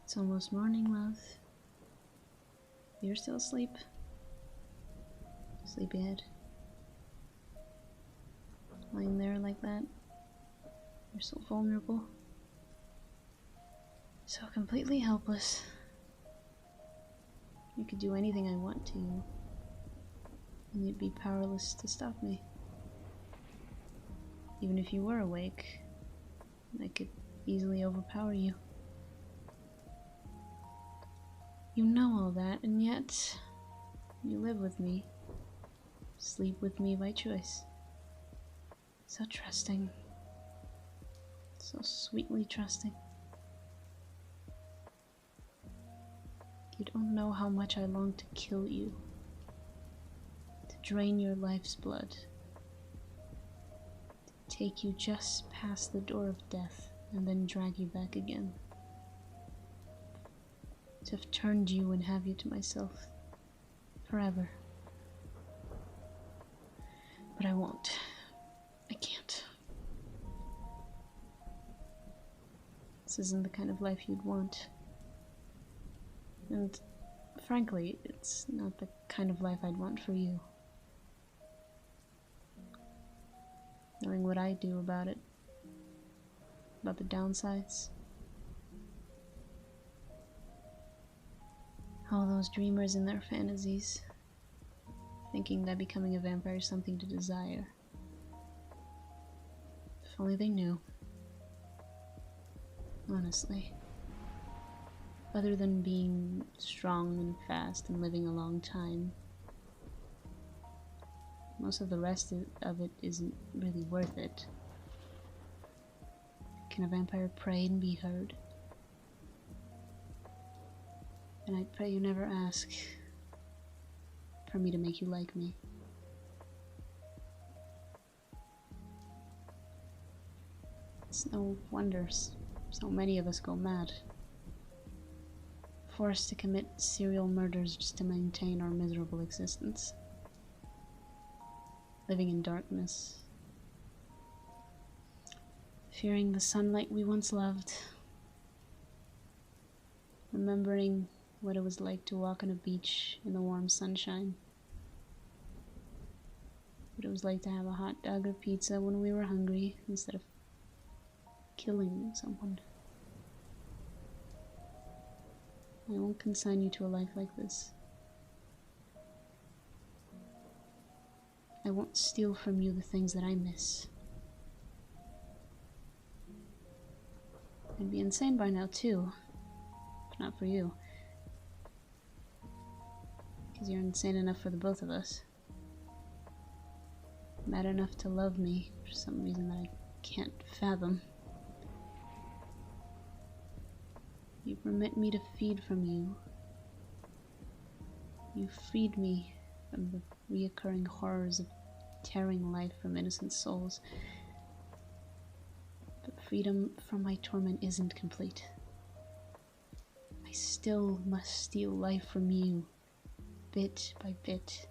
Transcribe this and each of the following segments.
It's almost morning, love. You're still asleep. Sleepyhead. Lying there like that. You're so vulnerable. So completely helpless. You could do anything I want to you. And you'd be powerless to stop me. Even if you were awake, I could easily overpower you. You know all that, and yet you live with me, sleep with me by choice. So trusting, so sweetly trusting. You don't know how much I long to kill you, to drain your life's blood, to take you just past the door of death and then drag you back again. To have turned you and have you to myself forever. But I won't. I can't. This isn't the kind of life you'd want. And frankly, it's not the kind of life I'd want for you. Knowing what I do about it, about the downsides. All those dreamers in their fantasies, thinking that becoming a vampire is something to desire. If only they knew. Honestly. Other than being strong and fast and living a long time, most of the rest of it isn't really worth it. Can a vampire pray and be heard? And I'd pray you never ask for me to make you like me. It's no wonder so many of us go mad. Forced to commit serial murders just to maintain our miserable existence. Living in darkness. Fearing the sunlight we once loved. Remembering what it was like to walk on a beach in the warm sunshine. What it was like to have a hot dog or pizza when we were hungry instead of killing someone. I won't consign you to a life like this. I won't steal from you the things that I miss. I'd be insane by now too, if not for you. Because you're insane enough for the both of us. Mad enough to love me for some reason that I can't fathom. You permit me to feed from you. You freed me from the reoccurring horrors of tearing life from innocent souls. But freedom from my torment isn't complete. I still must steal life from you. Bit by bit.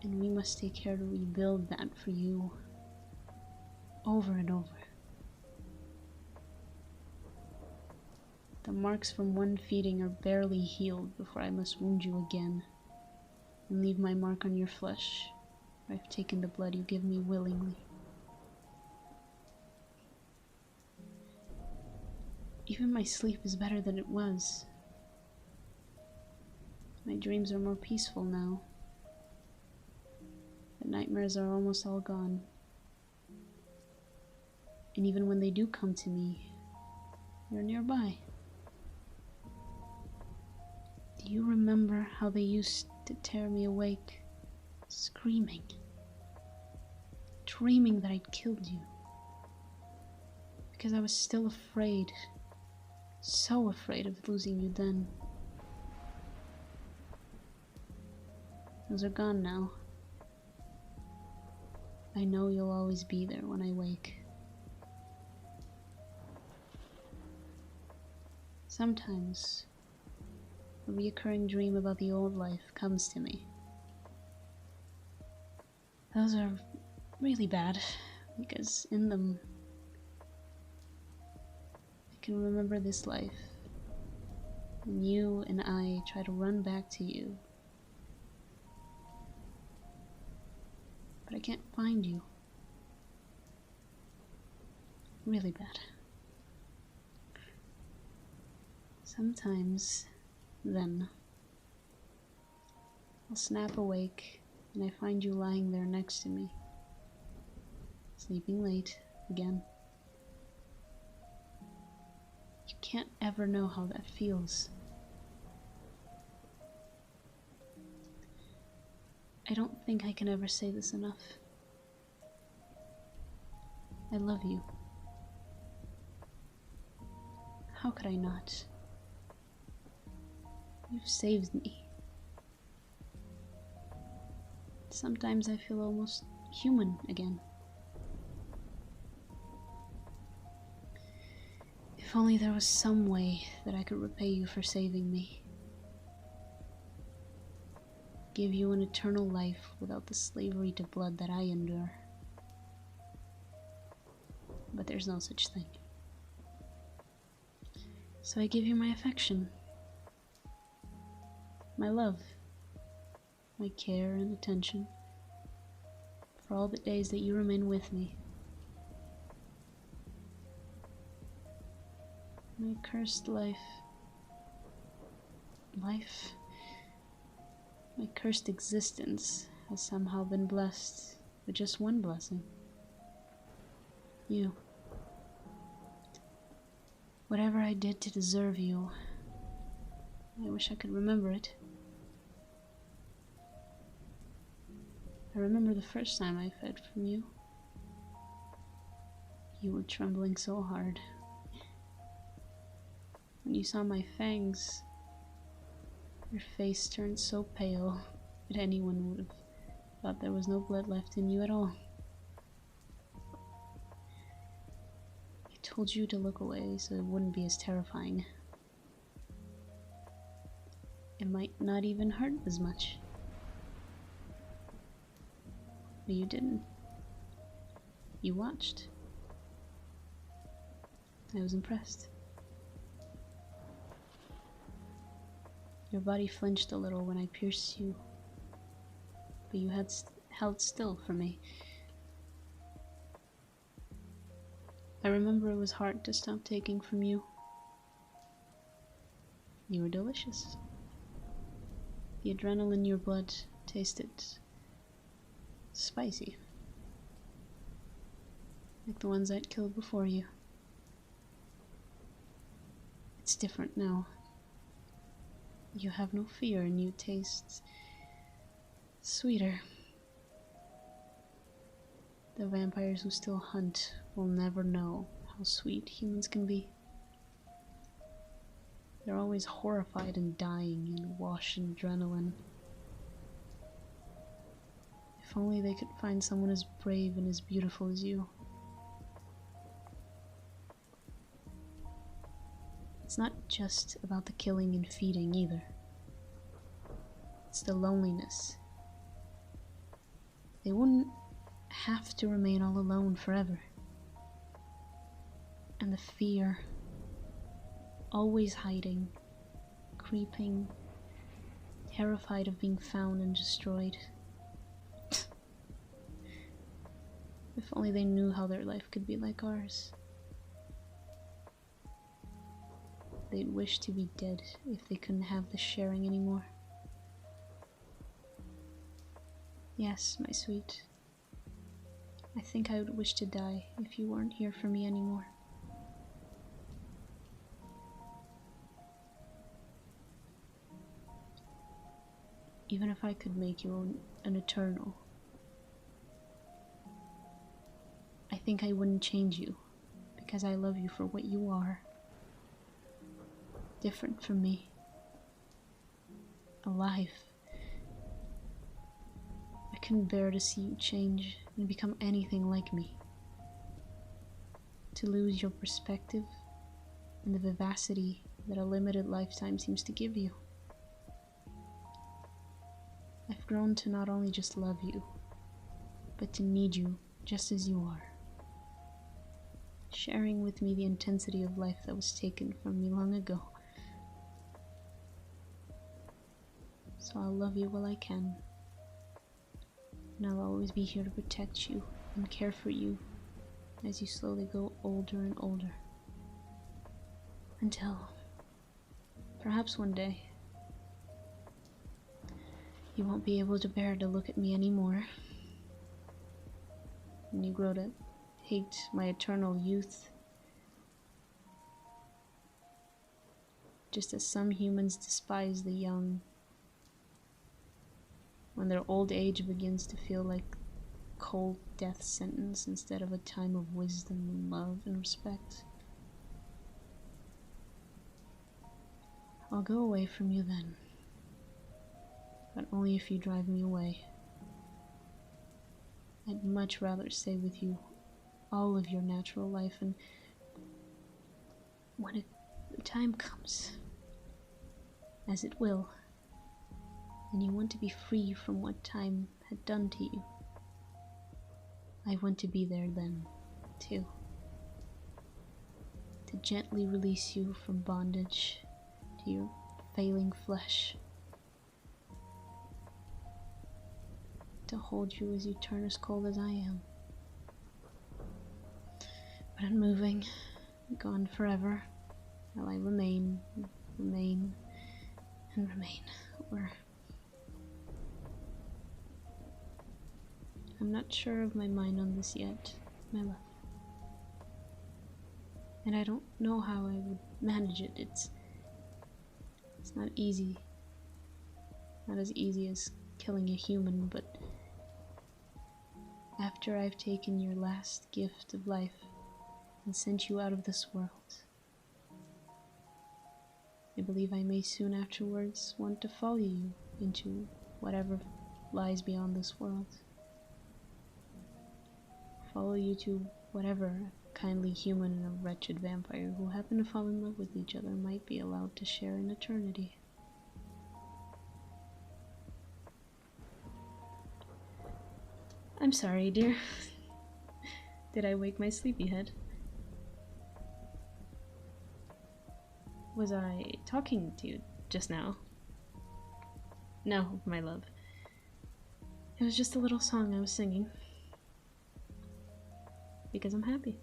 And we must take care to rebuild that for you. Over and over. The marks from one feeding are barely healed before I must wound you again. And leave my mark on your flesh, where I've taken the blood you give me willingly. Even my sleep is better than it was. My dreams are more peaceful now. The nightmares are almost all gone. And even when they do come to me, you're nearby. Do you remember how they used to tear me awake, screaming, dreaming that I'd killed you? Because I was still afraid, so afraid of losing you then. Those are gone now. I know you'll always be there when I wake. Sometimes, a reoccurring dream about the old life comes to me. Those are really bad, because in them, I can remember this life, and you and I try to run back to you. But I can't find you. Really bad. Sometimes, then, I'll snap awake and I find you lying there next to me, sleeping late again. You can't ever know how that feels. I don't think I can ever say this enough. I love you. How could I not? You've saved me. Sometimes I feel almost human again. If only there was some way that I could repay you for saving me. Give you an eternal life without the slavery to blood that I endure. But there's no such thing. So I give you my affection, my love, my care and attention for all the days that you remain with me. My cursed life, my cursed existence has somehow been blessed with just one blessing. You. Whatever I did to deserve you, I wish I could remember it. I remember the first time I fed from you. You were trembling so hard. When you saw my fangs, your face turned so pale that anyone would have thought there was no blood left in you at all. I told you to look away so it wouldn't be as terrifying. It might not even hurt as much. But you didn't. You watched. I was impressed. Your body flinched a little when I pierced you, but you had held still for me. I remember it was hard to stop taking from you. You were delicious. The adrenaline in your blood tasted spicy, like the ones I'd killed before you. It's different now. You have no fear and you taste sweeter. The vampires who still hunt will never know how sweet humans can be. They're always horrified and dying and washed in adrenaline. If only they could find someone as brave and as beautiful as you. It's not just about the killing and feeding either. It's the loneliness. They wouldn't have to remain all alone forever. And the fear, always hiding, creeping, terrified of being found and destroyed. If only they knew how their life could be like ours. They'd wish to be dead if they couldn't have the sharing anymore. Yes, my sweet. I think I would wish to die if you weren't here for me anymore. Even if I could make you an eternal, I think I wouldn't change you, because I love you for what you are. Different from me. Alive. I couldn't bear to see you change and become anything like me. To lose your perspective and the vivacity that a limited lifetime seems to give you. I've grown to not only just love you, but to need you just as you are. sharing with me the intensity of life that was taken from me long ago. So I'll love you while I can, and I'll always be here to protect you and care for you as you slowly go older and older. Until, perhaps one day, you won't be able to bear to look at me anymore, and you grow to hate my eternal youth, just as some humans despise the young, when their old age begins to feel like a cold death sentence instead of a time of wisdom and love and respect. I'll go away from you then, but only if you drive me away. I'd much rather stay with you all of your natural life, and when the time comes, as it will, and you want to be free from what time had done to you, I want to be there then, too. To gently release you from bondage to your failing flesh. To hold you as you turn as cold as I am. But unmoving, gone forever, while I remain, and remain, or I'm not sure of my mind on this yet, my love. And I don't know how I would manage it. It's not easy. Not as easy as killing a human, but after I've taken your last gift of life and sent you out of this world, I believe I may soon afterwards want to follow you into whatever lies beyond this world. Follow you to whatever kindly human and a wretched vampire who happen to fall in love with each other might be allowed to share in eternity. I'm sorry, dear. Did I wake my sleepyhead? Was I talking to you just now? No, my love. It was just a little song I was singing. Because I'm happy.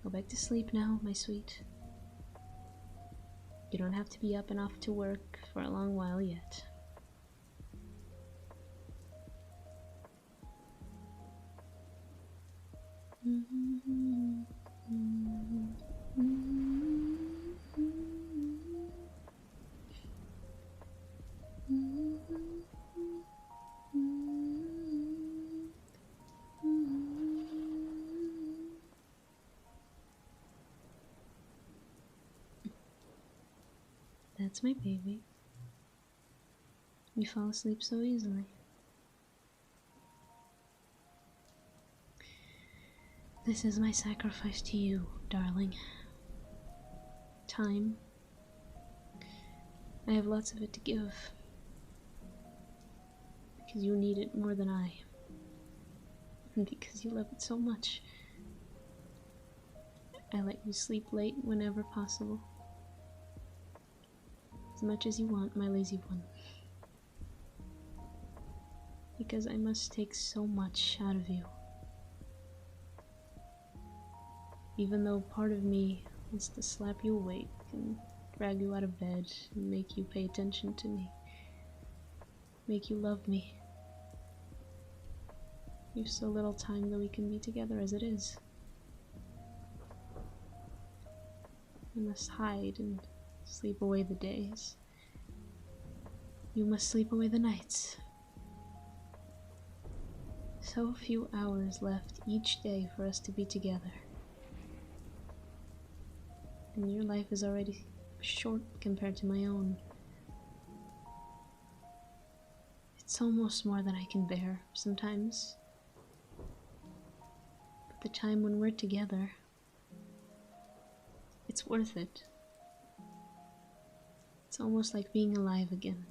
Go back to sleep now, my sweet. You don't have to be up and off to work for a long while yet. That's my baby. You fall asleep so easily. This is my sacrifice to you, darling. Time. I have lots of it to give. Because you need it more than I. And because you love it so much. I let you sleep late whenever possible. As much as you want, my lazy one. Because I must take so much out of you. Even though part of me wants to slap you awake and drag you out of bed and make you pay attention to me. Make you love me. You've so little time that we can be together as it is. I must hide and sleep away the days. You must sleep away the nights. So few hours left each day for us to be together. And your life is already short compared to my own. It's almost more than I can bear sometimes. But the time when we're together, it's worth it. It's almost like being alive again.